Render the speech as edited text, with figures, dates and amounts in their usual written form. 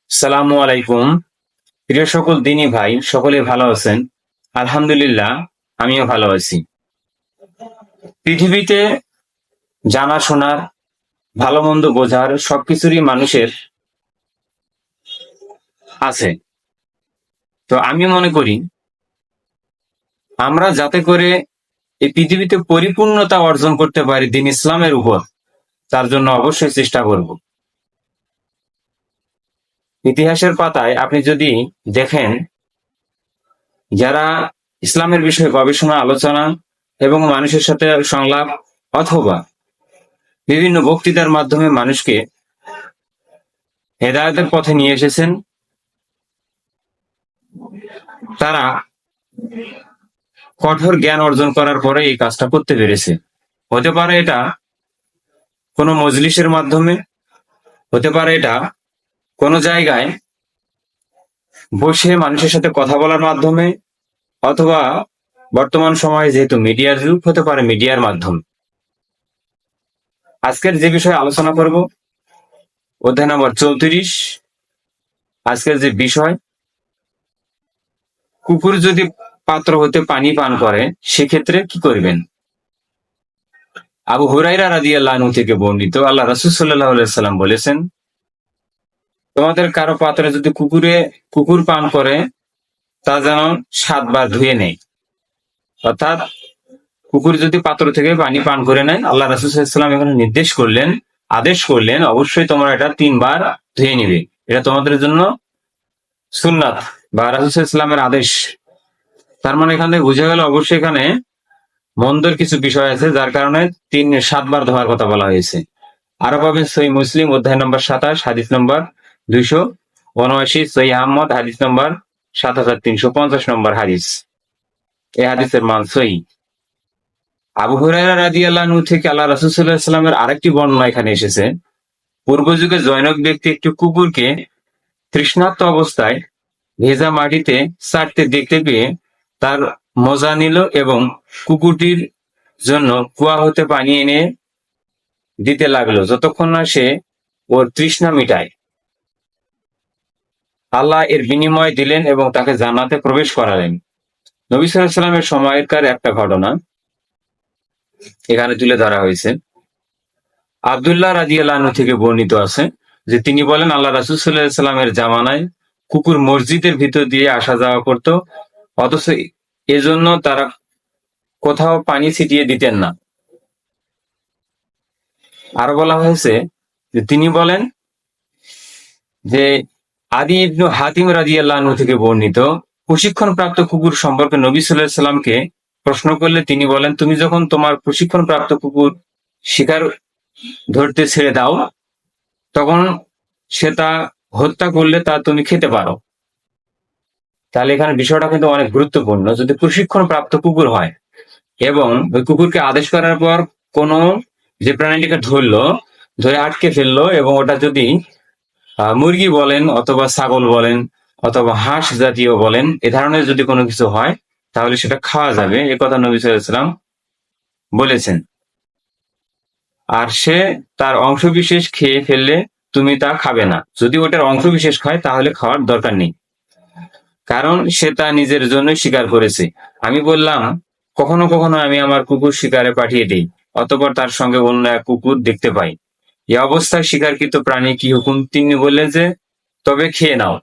সালামু আলাইকুম। প্রিয় সকল দিনী ভাই, সকলে ভালো আছেন? আলহামদুলিল্লাহ, আমিও ভালো আছি। পৃথিবীতে জানাশোনার, ভালো মন্দ বোঝার সবকিছুরই মানুষের আছে। তো আমি মনে করি আমরা যাতে করে এই পৃথিবীতে পরিপূর্ণতা অর্জন করতে পারি দিন ইসলামের উপর, তার জন্য অবশ্যই চেষ্টা করব। ইতিহাসের পাতায় আপনি যদি দেখেন, যারা ইসলামের বিষয়ে গবেষণা, আলোচনা এবং মানুষের সাথে সংলাপ অথবা বিভিন্ন বক্তৃতার মাধ্যমে মানুষকে হেদায়েতের পথে নিয়ে এসেছেন, তারা কঠোর জ্ঞান অর্জন করার পরে এই কাজটা করতে পেরেছে। হতে পারে এটা কোনো মজলিসের মাধ্যমে, হতে পারে এটা কোনো জায়গায় বসে মানুষের সাথে কথা বলার মাধ্যমে, অথবা বর্তমান সময়ে যেহেতু মিডিয়ার যুগ, হতে পারে মিডিয়ার মাধ্যমে। আজকের যে বিষয়ে আলোচনা করব, অধ্যায় নম্বর 34। আজকের যে বিষয়, কুকুর যদি পাত্র হতে পানি পান করে সেক্ষেত্রে কি করবেন। আবু হুরাইরা রাদিয়াল্লাহু আনহু থেকে বর্ণিত, আল্লাহ রাসূল সাল্লাল্লাহু আলাইহি সাল্লাম বলেছেন, তোমাদের কারো পাত্রে যদি কুকুর পান করে তা যেন 7 বার ধুয়ে নেয়। অর্থাৎ কুকুর যদি পাত্র থেকে পানি পান করে নেয়, আল্লাহ রাসূল সাল্লাল্লাহু আলাইহি সাল্লাম এখানে আদেশ করলেন, অবশ্যই তোমরা এটা 3 বার ধুয়ে নিবে। এটা তোমাদের জন্য সুন্নাত বা রাসূল সাল্লাল্লাহু আলাইহি সাল্লামের আদেশ। তার মানে এখান থেকে বোঝা গেল অবশ্যই এখানে মন্দের কিছু বিষয় আছে, যার কারণে 7 বার ধোয়ার কথা বলা হয়েছে। আরো পাবেন সহিহ মুসলিম অধ্যায় নম্বর 27, হাদিস নম্বর 279, সহিহ আহমদ হাদিস নম্বর 7350 নম্বর হাদিস। এই হাদিসের মান সহিহ। আবু হুরায়রা রাদিয়াল্লাহু আনহু থেকে আল্লাহ রাসূল সাল্লাল্লাহু আলাইহি সাল্লামের আরেকটি বর্ণনা এখানে এসেছে, পূর্ব যুগে জনৈক ব্যক্তি একটি কুকুরকে তৃষ্ণার্ত অবস্থায় ভেজা মাটিতে চাটতে দেখতে পেয়ে তার মজা নিল এবং কুকুরটির জন্য কুয়া হতে পানি এনে দিতে লাগলো যতক্ষণ না সে ওর তৃষ্ণা মিটায়। আল্লাহ এর বিনিময় দিলেন এবং তাকে জান্নাতে প্রবেশ করালেন। নবী সাল্লাল্লাহু আলাইহি সাল্লামের সময়কার একটা ঘটনা এখানে তুলে ধরা হয়েছে। আব্দুল্লাহ রাদিয়াল্লাহু আনহু থেকে বর্ণিত আছে যে তিনি বলেন, আল্লাহ রাসূল সাল্লাল্লাহু আলাইহি সাল্লামের জামানায় কুকুর মসজিদের ভিতর দিয়ে আসা যাওয়া করত, অথচ এজন্য তারা কোথাও পানি ছিটিয়ে দিতেন না। আরো বলা হয়েছে যে তিনি বলেন যে আদি ইবনু হাতিম রাদিয়াল্লাহু আনহু থেকে বর্ণিত, প্রশিক্ষণপ্রাপ্ত কুকুর সম্পর্কে নবী সাল্লাল্লাহু আলাইহি সাল্লামকে প্রশ্ন করলে তিনি বলেন, তুমি যখন তোমার প্রশিক্ষণপ্রাপ্ত কুকুর শিকার ধরতে ছেড়ে দাও, তখন সে তা হত্যা করলে তা তুমি খেতে পারো। তাহলে এখানে বিষয়টা কিন্তু অনেক গুরুত্বপূর্ণ। যদি প্রশিক্ষণপ্রাপ্ত কুকুর হয় এবং ওই কুকুরকে আদেশ করার পর কোনো যে প্রাণীটিকে ধরে আটকে ফেললো, এবং ওটা যদি মুরগি বলেন অথবা ছাগল বলেন অথবা হাঁস জাতীয় বলেন, এ ধরনের যদি কোনো কিছু হয় তাহলে সেটা খাওয়া যাবে, এ কথা নবী সাল্লাল্লাহু আলাইহি সাল্লাম বলেছেন। আর সে তার অংশবিশেষ খেয়ে ফেললে তুমি তা খাবে না। যদি ওটার অংশবিশেষ খায় তাহলে খাওয়ার দরকার নেই, কারণ সে তা নিজের জন্যই শিকার করেছে। আমি বললাম, কখনো কখনো আমি আমার কুকুর শিকারে পাঠিয়ে দিই, অতঃপর তার সঙ্গে অন্য এক কুকুর দেখতে পাই। এই অবস্থায় শিকারকৃত প্রাণী কি হুকুম? তিনি বললেন যে, তবে খেয়ে নাও।